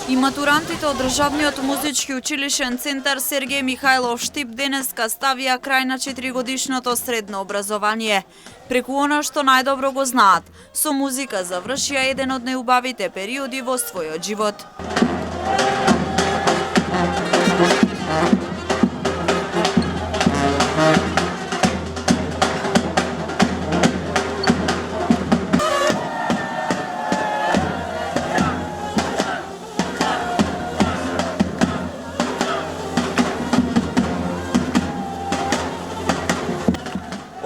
И матурантите од Државниот музички училишен центар Сергеј Михајлов Штип денеска ставија крај на 4-годишното средно образование. Преку она што најдобро го знаат, со музика завршија еден од најубавите периоди во својот живот.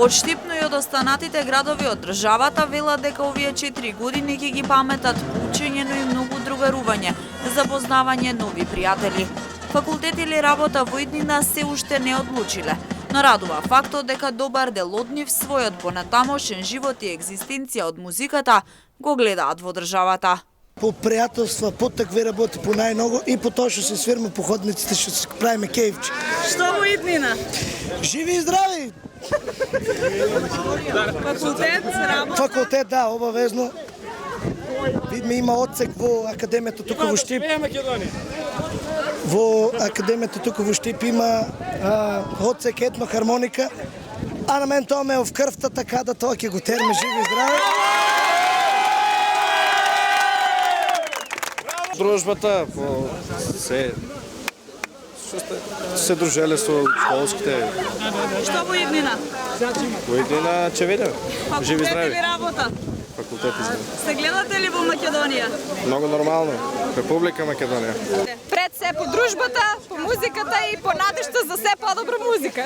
Од Штип, но и од останатите градови од државата велат дека овие 4 години ќе ги паметат по учење, но и многу другарување, запознавање нови пријатели. Факултет или работа во иднина се уште не одлучиле, но радува фактот дека добар дел од нив својот понатамошен живот и екзистенција од музиката го гледаат во државата. По пријателства, по такви работи, по најмногу и по тоа што се свирме по ходниците, што се правиме кејфче. Што во иднина? Живи и здрави! Факултет, работа? Факултет, да, обавезно. Видме, има одсек во академијата тука во Штип. Во академијата тука во Штип има одсек етнохармоника, а на мен тоа ме е в крвта, така да тоа ќе го терме живи и здрави. Дружбата се дружеле со школските. Што во иднина? Во иднина Чеведа. Живи Факултет здрави. или работа? Факултет и здрави. Се гледате ли во Македонија? Много нормално. Република Македонија. Пред се по дружбата, по музиката и по надежта за се подобра музика.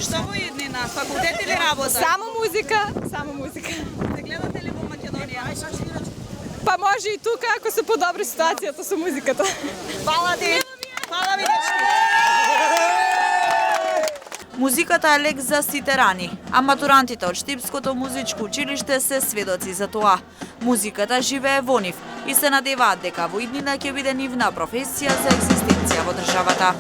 Што во иднина? Факултет или работа? Само музика, само музика. Се гледате ли во Македонија? Па може и тука ако се подобри ситуацијата со музиката. Фала ти! Фала ви, дечки! Музиката е лек за сите рани, а матурантите од Штипското музичко училиште се сведоци за тоа. Музиката живее во нив и се надеваат дека во иднина ќе биде нивна професија за екзистенција во државата.